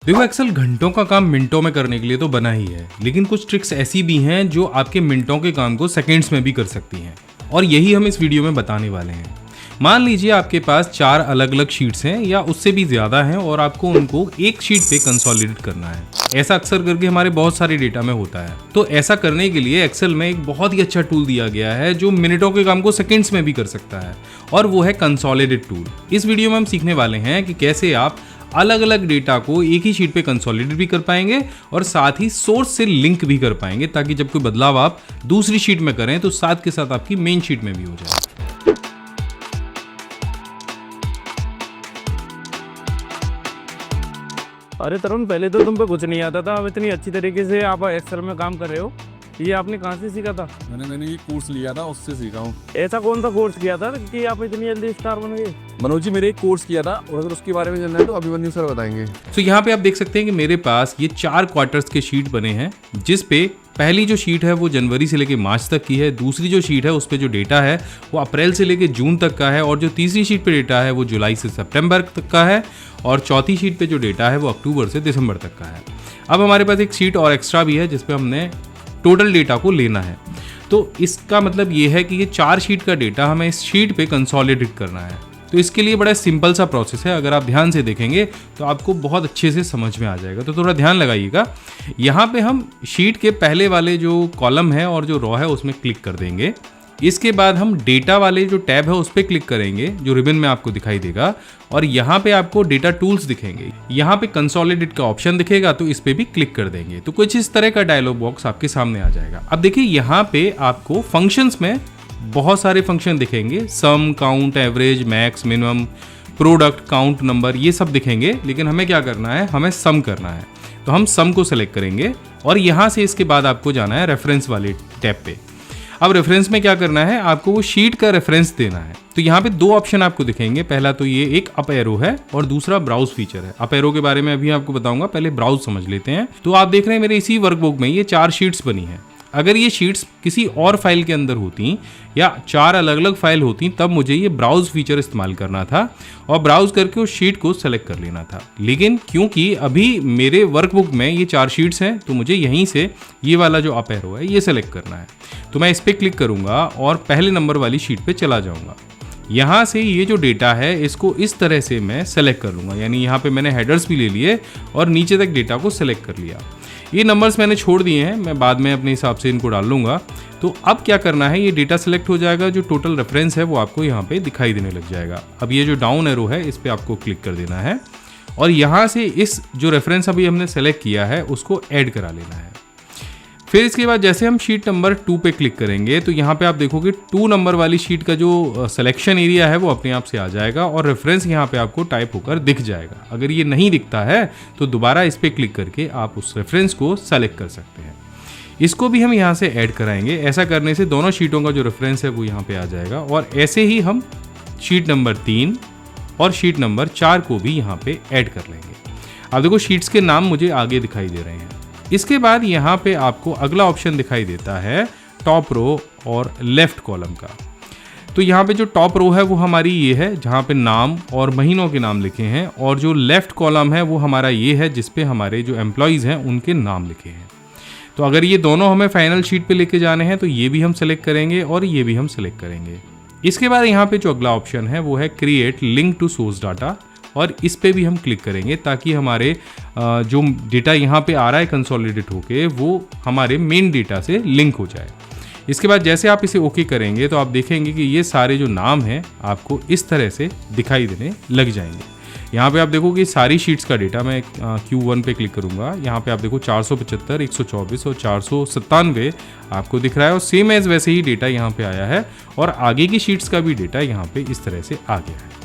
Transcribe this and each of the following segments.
देखो, एक्सेल घंटों का काम मिनटों में करने के लिए तो बना ही है, लेकिन कुछ ट्रिक्स ऐसी भी हैं जो आपके मिनटों के काम को सेकंड्स में भी कर सकती हैं, और यही हम इस वीडियो में बताने वाले हैं। मान लीजिए आपके पास 4 अलग अलग शीट्स हैं या उससे भी ज़्यादा हैं और आपको उनको एक शीट पे कंसोलिडेट करना है। ऐसा अक्सर करके हमारे बहुत सारे डेटा में होता है। तो ऐसा करने के लिए एक्सेल में एक बहुत ही अच्छा टूल दिया गया है जो मिनटों के काम को सेकंड्स में भी कर सकता है, और वो है कंसोलिडेट टूल। इस वीडियो में हम सीखने वाले हैं कि कैसे आप अलग अलग डेटा को एक ही शीट पे कंसोलिडेट भी कर पाएंगे और साथ ही सोर्स से लिंक भी कर पाएंगे, ताकि जब कोई बदलाव आप दूसरी शीट में करें तो साथ के साथ आपकी मेन शीट में भी हो जाए। अरे तरुण, पहले तो तुम पे कुछ नहीं आता था, अब इतनी अच्छी तरीके से आप एक्सेल में काम कर रहे हो। ये आपने कहाँ से सीखा था? मैंने ये कोर्स लिया था, उससे सीखा हूँ। ऐसा कौन सा कोर्स किया था कि आप इतनी जल्दी स्टार बन गए? मनोज जी, मेरे एक कोर्स किया था, और अगर उसके बारे में जानना है तो अभिमन्यु सर बताएंगे। तो यहाँ पे आप देख सकते हैं कि मेरे पास ये 4 क्वार्टर्स के शीट बने हैं, जिस पे पहली जो शीट है वो जनवरी से लेके मार्च तक की है, दूसरी जो शीट है उस पे जो डेटा है वो अप्रैल से लेके जून तक का है, और जो तीसरी शीट पे डेटा है वो जुलाई से सितंबर तक का है, और चौथी शीट पे जो डेटा है वो अक्टूबर से दिसंबर तक का है। अब हमारे पास एक शीट और एक्स्ट्रा भी है जिसपे हमने टोटल डेटा को लेना है। तो इसका मतलब ये है कि ये 4 शीट का डेटा हमें इस शीट पे कंसोलिडेट करना है। तो इसके लिए बड़ा सिंपल सा प्रोसेस है, अगर आप ध्यान से देखेंगे तो आपको बहुत अच्छे से समझ में आ जाएगा। तो थोड़ा ध्यान लगाइएगा। यहाँ पे हम शीट के पहले वाले जो कॉलम है और जो रो है उसमें क्लिक कर देंगे। इसके बाद हम डेटा वाले जो टैब है उस पर क्लिक करेंगे, जो रिबन में आपको दिखाई देगा, और यहाँ पे आपको डेटा टूल्स दिखेंगे। यहाँ पे कंसोलिडेट का ऑप्शन दिखेगा, तो इस पे भी क्लिक कर देंगे। तो कुछ इस तरह का डायलॉग बॉक्स आपके सामने आ जाएगा। अब देखिए, यहाँ पे आपको फंक्शंस में बहुत सारे फंक्शन दिखेंगे। Sum, count, average, max, minimum, product, count, number, ये सब दिखेंगे। लेकिन हमें क्या करना है, हमें सम करना है। तो हम सम को सेलेक्ट करेंगे, और यहाँ से इसके बाद आपको जाना है रेफरेंस वाले टैब पे। अब रेफरेंस में क्या करना है, आपको वो शीट का रेफरेंस देना है। तो यहाँ पे 2 ऑप्शन आपको दिखेंगे। पहला तो ये एक अप एरो है और दूसरा ब्राउज फीचर है। अप एरो के बारे में अभी आपको बताऊंगा, पहले ब्राउज समझ लेते हैं। तो आप देख रहे हैं मेरे इसी वर्कबुक में ये 4 शीट्स बनी है। अगर ये शीट्स किसी और फाइल के अंदर होती या 4 अलग अलग फाइल होती तब मुझे ये ब्राउज फीचर इस्तेमाल करना था और ब्राउज करके उस शीट को सेलेक्ट कर लेना था। लेकिन क्योंकि अभी मेरे वर्कबुक में ये 4 शीट्स हैं, तो मुझे यहीं से ये वाला जो अप एरो है ये सेलेक्ट करना है। तो मैं इस पर क्लिक करूंगा और पहले नंबर वाली शीट पे चला जाऊंगा। यहाँ से ये जो डेटा है इसको इस तरह से मैं सेलेक्ट कर लूँगा, यानी यहाँ पे मैंने हेडर्स भी ले लिए और नीचे तक डेटा को सेलेक्ट कर लिया। ये नंबर्स मैंने छोड़ दिए हैं, मैं बाद में अपने हिसाब से इनको डाल लूँगा। तो अब क्या करना है, ये डेटा सेलेक्ट हो जाएगा, जो टोटल रेफरेंस है वो आपको यहाँ पे दिखाई देने लग जाएगा। अब ये जो डाउन एरो है इस पर आपको क्लिक कर देना है, और यहाँ से इस जो रेफरेंस अभी हमने सेलेक्ट किया है उसको ऐड करा लेना है। फिर इसके बाद जैसे हम शीट नंबर 2 पे क्लिक करेंगे तो यहाँ पे आप देखोगे 2 नंबर वाली शीट का जो सिलेक्शन एरिया है वो अपने आप से आ जाएगा, और रेफरेंस यहाँ पे आपको टाइप होकर दिख जाएगा। अगर ये नहीं दिखता है तो दोबारा इस पर क्लिक करके आप उस रेफरेंस को सेलेक्ट कर सकते हैं। इसको भी हम यहाँ से ऐड कराएंगे। ऐसा करने से दोनों शीटों का जो रेफरेंस है वो यहाँ पे आ जाएगा, और ऐसे ही हम शीट नंबर 3 और शीट नंबर 4 को भी यहाँ पे ऐड कर लेंगे। अब देखो, शीट्स के नाम मुझे आगे दिखाई दे रहे हैं। इसके बाद यहाँ पे आपको अगला ऑप्शन दिखाई देता है टॉप रो और लेफ्ट कॉलम का। तो यहाँ पे जो टॉप रो है वो हमारी ये है जहाँ पे नाम और महीनों के नाम लिखे हैं, और जो लेफ्ट कॉलम है वो हमारा ये है जिस पे हमारे जो एम्प्लॉयज़ हैं उनके नाम लिखे हैं। तो अगर ये दोनों हमें फाइनल शीट पे लेके जाने हैं तो ये भी हम सेलेक्ट करेंगे और ये भी हम सेलेक्ट करेंगे। इसके बाद यहाँ पे जो अगला ऑप्शन है वो है create link to source data, और इस पे भी हम क्लिक करेंगे ताकि हमारे जो डेटा यहाँ पे आ रहा है कंसोलिडेट होके वो हमारे मेन डेटा से लिंक हो जाए। इसके बाद जैसे आप इसे ओके करेंगे तो आप देखेंगे कि ये सारे जो नाम हैं आपको इस तरह से दिखाई देने लग जाएंगे। यहाँ पे आप देखो कि सारी शीट्स का डेटा, मैं Q1 पे क्लिक करूँगा, यहाँ पे आप देखो 475, 124 और 497 आपको दिख रहा है, और सेम एज वैसे ही डेटा यहाँ पे आया है, और आगे की शीट्स का भी डेटा यहाँ पे इस तरह से आ गया है।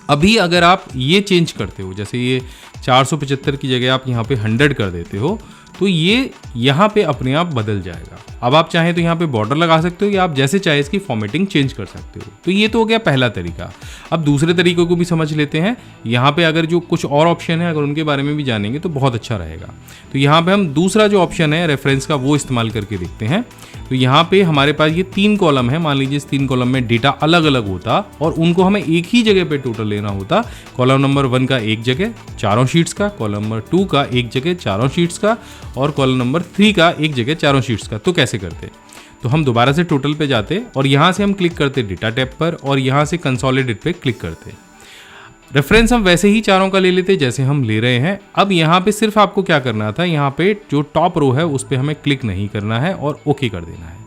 अभी अगर आप ये चेंज करते हो, जैसे ये 475 की जगह आप यहाँ पे 100 कर देते हो, तो ये यहाँ पे अपने आप बदल जाएगा। अब आप चाहें तो यहाँ पे बॉर्डर लगा सकते हो, या आप जैसे चाहे इसकी फॉर्मेटिंग चेंज कर सकते हो। तो ये तो हो गया पहला तरीका। अब दूसरे तरीकों को भी समझ लेते हैं। यहाँ पे अगर जो कुछ और ऑप्शन है अगर उनके बारे में भी जानेंगे तो बहुत अच्छा रहेगा। तो यहाँ पे हम दूसरा जो ऑप्शन है रेफरेंस का वो इस्तेमाल करके देखते हैं। तो यहाँ पे हमारे पास ये 3 कॉलम है। मान लीजिए इस 3 कॉलम में डेटा अलग अलग होता और उनको हमें एक ही जगह पे टोटल लेना होता। कॉलम नंबर 1 का एक जगह, चारों शीट्स का, कॉलम नंबर 2 का एक जगह चारों शीट्स का और कॉलम नंबर 3 का एक जगह चारों शीट्स का। तो कैसे करते? तो हम दोबारा से टोटल पे जाते और यहाँ से हम क्लिक करते डेटा टैब पर और यहाँ से कंसोलिडेट पे क्लिक करते। रेफरेंस हम वैसे ही चारों का ले लेते जैसे हम ले रहे हैं। अब यहाँ पे सिर्फ आपको क्या करना था, यहाँ पे जो टॉप रो है उस पर हमें क्लिक नहीं करना है और ओके कर देना है।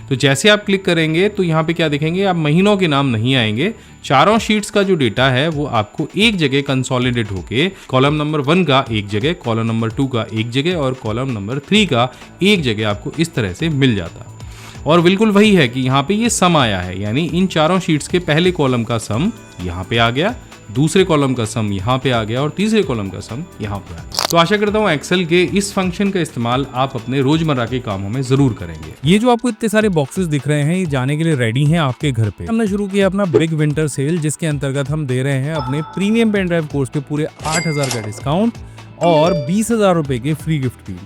तो जैसे आप क्लिक करेंगे तो यहाँ पे क्या देखेंगे, आप महीनों के नाम नहीं आएंगे। चारों शीट्स का जो डेटा है वो आपको एक जगह कंसोलिडेट होके कॉलम नंबर 1 का एक जगह, कॉलम नंबर 2 का एक जगह और कॉलम नंबर 3 का एक जगह आपको इस तरह से मिल जाता। और बिल्कुल वही है कि यहाँ पे ये सम आया है, यानी इन चारों शीट्स के पहले कॉलम का सम यहाँ पे आ गया, दूसरे कॉलम का सम यहाँ पे आ गया और तीसरे कॉलम का सम यहाँ पे आ गया। तो आशा करता हूँ एक्सेल के इस फंक्शन का इस्तेमाल आप अपने रोजमर्रा के कामों में जरूर करेंगे। ये जो आपको इतने सारे बॉक्सेस दिख रहे हैं, ये जाने के लिए रेडी हैं आपके घर पे। हमने शुरू किया अपना बिग विंटर सेल, जिसके अंतर्गत हम दे रहे हैं अपने प्रीमियम पेन ड्राइव कोर्स पे पूरे 8,000 का डिस्काउंट और 20,000 रुपए के फ्री गिफ्ट भी।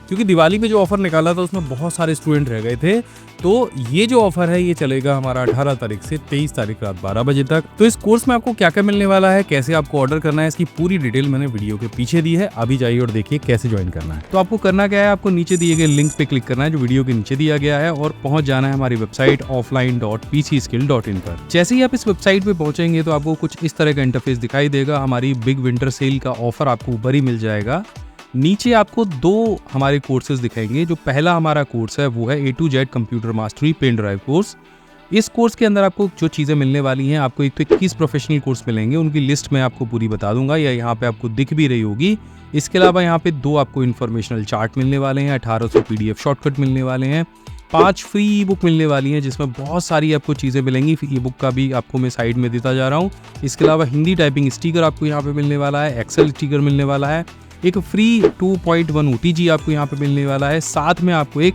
क्योंकि दिवाली पे जो ऑफर निकाला था उसमें बहुत सारे स्टूडेंट रह गए थे, तो ये जो ऑफर है ये चलेगा हमारा 18 तारीख से 23 तारीख रात 12 बजे तक। तो इस कोर्स में आपको क्या क्या मिलने वाला है, कैसे आपको ऑर्डर करना है, इसकी पूरी डिटेल मैंने वीडियो के पीछे दी है। अभी जाइए और देखिए कैसे ज्वाइन करना है। तो आपको करना क्या है, आपको नीचे दिए गए लिंक पे क्लिक करना है जो वीडियो के नीचे दिया गया है और पहुंच जाना है हमारी वेबसाइट offline.pcskill.in पर। जैसे ही आप इस वेबसाइट पे पहुंचेंगे तो आपको कुछ इस तरह का इंटरफेस दिखाई देगा। हमारी बिग विंटर सेल का ऑफर आपको ऊपर ही मिल जाएगा। नीचे आपको 2 हमारे कोर्सेज दिखाएंगे। जो पहला हमारा कोर्स है वो है A to Z computer mastery pen drive course. इस कोर्स के अंदर आपको जो चीज़ें मिलने वाली हैं, आपको एक तो 21 प्रोफेशनल कोर्स मिलेंगे, उनकी लिस्ट मैं आपको पूरी बता दूंगा या यहाँ पे आपको दिख भी रही होगी। इसके अलावा यहाँ पे 2 आपको इन्फॉर्मेशनल चार्ट मिलने वाले हैं, 1800 PDF शॉर्टकट मिलने वाले हैं, 5 फ्री ई बुक मिलने वाली हैं जिसमें बहुत सारी आपको चीज़ें मिलेंगी। ई बुक का भी आपको मैं साइड में देता जा रहा हूँ। इसके अलावा हिंदी टाइपिंग स्टिकर आपको यहाँ पे मिलने वाला है, एक्सेल स्टिकर मिलने वाला है, एक फ्री 2.1 OTG आपको यहाँ पे मिलने वाला है, साथ में आपको एक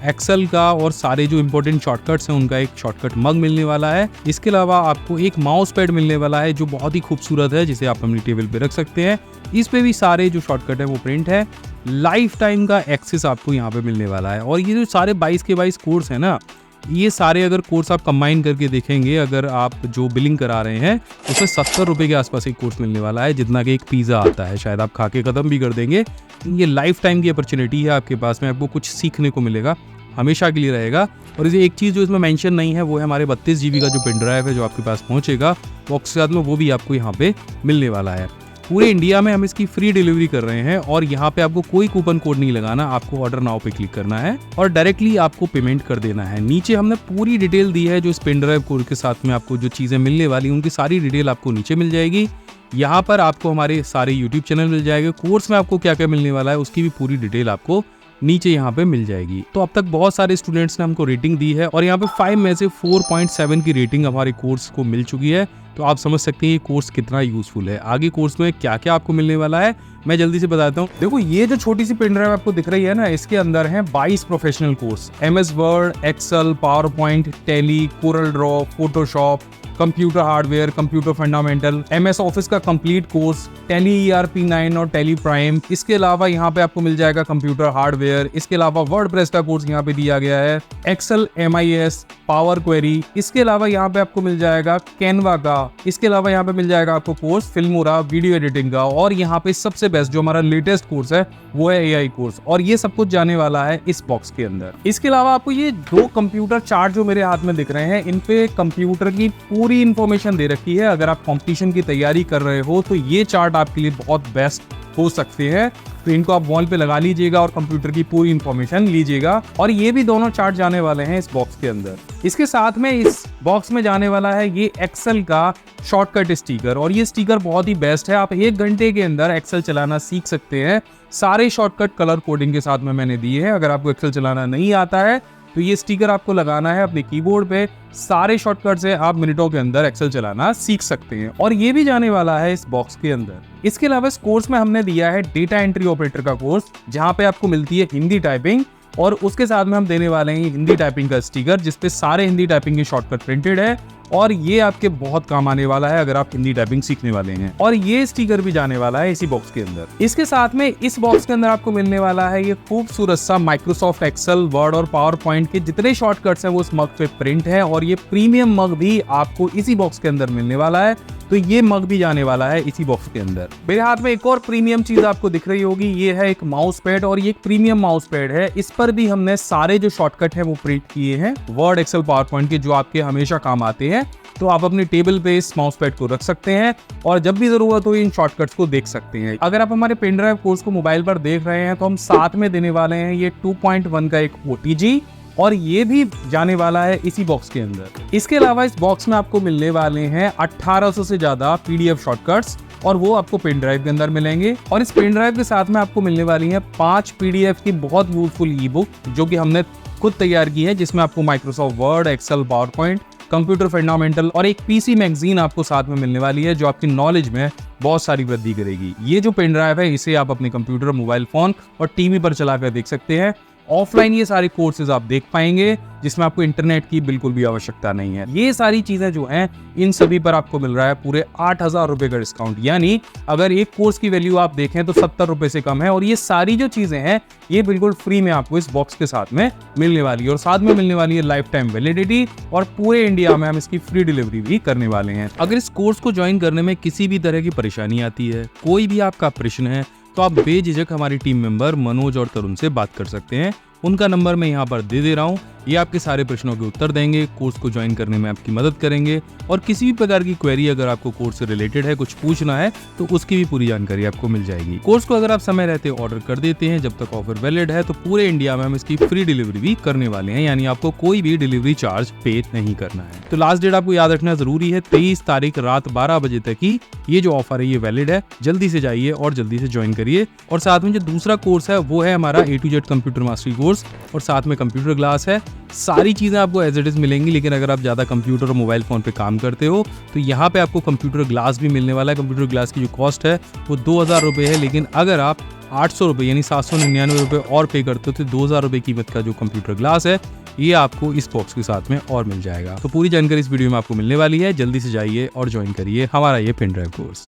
एक्सेल का और सारे जो इंपॉर्टेंट शॉर्टकट्स हैं उनका एक शॉर्टकट मग मिलने वाला है। इसके अलावा आपको एक माउस पैड मिलने वाला है जो बहुत ही खूबसूरत है, जिसे आप अपनी टेबल पे रख सकते हैं। इस पे भी सारे जो शॉर्टकट है वो प्रिंट है। लाइफ टाइम का एक्सेस आपको यहाँ पे मिलने वाला है। और ये जो सारे 22 के 22 कोर्स है ना, ये सारे अगर कोर्स आप कंबाइन करके देखेंगे, अगर आप जो बिलिंग करा रहे हैं उसमें 70 रुपये के आसपास एक कोर्स मिलने वाला है, जितना कि एक पिज़्ज़ा आता है। शायद आप खा के ख़त्म भी कर देंगे। ये लाइफ टाइम की अपॉर्चुनिटी है आपके पास में, आपको कुछ सीखने को मिलेगा, हमेशा के लिए रहेगा। और इसे एक चीज़ जो इसमें मेंशन नहीं है वो है हमारे 32 GB का जो पेन ड्राइव है जो आपके पास पहुंचेगा बॉक्स के साथ में, वो भी आपको यहाँ पे मिलने वाला है। पूरे इंडिया में हम इसकी फ्री डिलीवरी कर रहे हैं और यहाँ पे आपको कोई कूपन कोड नहीं लगाना, आपको ऑर्डर नाउ पे क्लिक करना है और डायरेक्टली आपको पेमेंट कर देना है। नीचे हमने पूरी डिटेल दी है जो इस पेन ड्राइव कोर्स के साथ में आपको जो चीज़ें मिलने वाली उनकी सारी डिटेल आपको नीचे मिल जाएगी। यहाँ पर आपको हमारे सारे यूट्यूब चैनल मिल जाएंगे। कोर्स में आपको क्या क्या मिलने वाला है उसकी भी पूरी डिटेल आपको नीचे यहाँ पे मिल जाएगी। तो अब तक बहुत सारे स्टूडेंट्स ने हमको रेटिंग दी है और यहाँ पे 5 में से 4.7 की रेटिंग हमारे कोर्स को मिल चुकी है। तो आप समझ सकते हैं ये कोर्स कितना यूजफुल है। आगे कोर्स में क्या क्या आपको मिलने वाला है मैं जल्दी से बताता हूँ। देखो ये जो छोटी सी पेन ड्राइव आपको दिख रही है ना, इसके अंदर है 22 professional course, MS word, excel, power point, tally, corel draw, photoshop, computer hardware, computer fundamental, MS office का कंप्लीट कोर्स, टैली ERP 9 और टैली प्राइम। इसके अलावा यहाँ पे आपको मिल जाएगा कंप्यूटर हार्डवेयर। इसके अलावा वर्डप्रेस का कोर्स यहाँ पे दिया गया है, एक्सेल, MIS, पावर क्वेरी। इसके अलावा यहाँ पे आपको मिल जाएगा कैनवा का। इसके अलावा यहाँ पे मिल जाएगा आपको कोर्स फिल्मोरा, वीडियो एडिटिंग का। और यहाँ पे सबसे बेस्ट जो हमारा लेटेस्ट कोर्स है वो है AI कोर्स। और ये सब कुछ जाने वाला है इस बॉक्स के अंदर। इसके अलावा आपको ये 2 कंप्यूटर चार्ट जो मेरे हाथ में दिख रहे हैं, इन पे कंप्यूटर की पूरी इंफॉर्मेशन दे रखी है। अगर आप कंपटीशन की तैयारी कर रहे हो तो ये चार्ट आपके लिए बहुत बेस्ट हो सकते हैं। तो इनको आप वॉल पे लगा लीजिएगा और कंप्यूटर की पूरी इंफॉर्मेशन लीजिएगा। और ये भी दोनों चार्ट जाने वाले हैं इस बॉक्स के अंदर। इसके साथ में इस बॉक्स में जाने वाला है ये एक्सेल का शॉर्टकट स्टिकर। और ये स्टिकर बहुत ही बेस्ट है, आप 1 घंटे के अंदर एक्सेल चलाना सीख सकते हैं। सारे शॉर्टकट कलर कोडिंग के साथ में मैंने दिए हैं। अगर आपको एक्सेल चलाना नहीं आता है तो ये स्टिकर आपको लगाना है अपने कीबोर्ड पे। सारे शॉर्टकट से आप मिनटों के अंदर एक्सेल चलाना सीख सकते हैं। और ये भी जाने वाला है इस बॉक्स के अंदर। इसके अलावा इस कोर्स में हमने दिया है डेटा एंट्री ऑपरेटर का कोर्स, जहां पे आपको मिलती है हिंदी टाइपिंग और उसके साथ में हम देने वाले हैं हिंदी टाइपिंग का स्टिकर, जिसपे सारे हिंदी टाइपिंग के शॉर्टकट प्रिंटेड है। और ये आपके बहुत काम आने वाला है अगर आप हिंदी टाइपिंग सीखने वाले हैं। और ये स्टिकर भी जाने वाला है इसी बॉक्स के अंदर। इसके साथ में इस बॉक्स के अंदर आपको मिलने वाला है ये खूबसूरत सा माइक्रोसॉफ्ट एक्सेल, वर्ड और पावर पॉइंट के जितने शॉर्टकट्स हैं वो इस मग पे प्रिंट है। और ये प्रीमियम मग भी आपको इसी बॉक्स के अंदर मिलने वाला है। तो तो ये मग भी जाने वाला है इसी बॉक्स के अंदर। मेरे हाथ में एक और प्रीमियम चीज आपको दिख रही होगी, ये है एक माउस पैड, और ये एक प्रीमियम माउस पैड है। इस पर भी हमने सारे जो शॉर्टकट है वो प्रिंट किए हैं वर्ड, एक्सेल, पावर पॉइंट के, जो आपके हमेशा काम आते हैं। तो आप अपनी टेबल पे इस माउस पैड को रख सकते हैं और जब भी जरूरत हो इन शॉर्टकट्स को देख सकते हैं। अगर आप हमारे पेन ड्राइव कोर्स को मोबाइल पर देख रहे हैं तो हम साथ में देने वाले हैं ये 2.1 का एक OTG, और ये भी जाने वाला है इसी बॉक्स के अंदर। इसके अलावा इस बॉक्स में आपको मिलने वाले हैं 1800 से ज्यादा PDF शॉर्टकट्स, और वो आपको पेन ड्राइव के अंदर मिलेंगे। और इस पेन ड्राइव के साथ में आपको मिलने वाली है 5 PDF की बहुत यूजफुल ई बुक जो कि हमने खुद तैयार की है, जिसमें आपको microsoft word, excel, power point, computer fundamental और एक PC मैगजीन आपको साथ में मिलने वाली है, जो आपकी नॉलेज में बहुत सारी वृद्धि करेगी। ये जो पेन ड्राइव है इसे आप अपने कंप्यूटर, मोबाइल फोन और टीवी पर चलाकर देख सकते हैं। ऑफलाइन ये सारे कोर्सेज आप देख पाएंगे जिसमें आपको इंटरनेट की बिल्कुल भी आवश्यकता नहीं है। ये सारी चीजें जो हैं इन सभी पर आपको मिल रहा है पूरे 8,000 रुपए का डिस्काउंट, यानी अगर एक कोर्स की वैल्यू आप देखें तो 70 रुपए से कम है। और ये सारी जो चीजें हैं ये बिल्कुल फ्री में आपको इस बॉक्स के साथ में मिलने वाली है, और साथ में मिलने वाली है लाइफ टाइम वैलिडिटी, और पूरे इंडिया में हम इसकी फ्री डिलीवरी भी करने वाले हैं। अगर इस कोर्स को ज्वाइन करने में किसी भी तरह की परेशानी आती है, कोई भी आपका प्रश्न है, तो आप बेझिझक हमारी टीम मेंबर मनोज और तरुण से बात कर सकते हैं। उनका नंबर मैं यहाँ पर दे दे रहा हूँ, ये आपके सारे प्रश्नों के उत्तर देंगे, कोर्स को ज्वाइन करने में आपकी मदद करेंगे, और किसी भी प्रकार की क्वेरी अगर आपको कोर्स से रिलेटेड है, कुछ पूछना है, तो उसकी भी पूरी जानकारी आपको मिल जाएगी। कोर्स को अगर आप समय रहते ऑर्डर कर देते हैं, जब तक ऑफर वैलिड है, तो पूरे इंडिया में हम इसकी फ्री डिलीवरी भी करने वाले हैं, यानी आपको कोई भी डिलीवरी चार्ज पे नहीं करना है। तो लास्ट डेट आपको याद रखना जरूरी है, 23 तारीख रात 12 बजे तक ही ये जो ऑफर है ये वैलिड है। जल्दी से जाइए और जल्दी से ज्वाइन करिए। और साथ में जो दूसरा कोर्स है वो है हमारा A to Z computer mastery course, और साथ में कंप्यूटर क्लास है। सारी चीजें आपको एज इट इज मिलेंगी, लेकिन अगर आप ज्यादा कंप्यूटर और मोबाइल फोन पे काम करते हो तो यहाँ पे आपको कंप्यूटर ग्लास भी मिलने वाला है। कंप्यूटर ग्लास की जो कॉस्ट है वो 2,000 रुपए है, लेकिन अगर आप 800 रुपए यानी 799 रुपए और पे करते हो तो 2,000 रुपए कीमत का जो कंप्यूटर ग्लास है ये आपको इस बॉक्स के साथ में और मिल जाएगा। तो पूरी जानकारी इस वीडियो में आपको मिलने वाली है। जल्दी से जाइए और ज्वाइन करिए हमारा ये पेन ड्राइव कोर्स।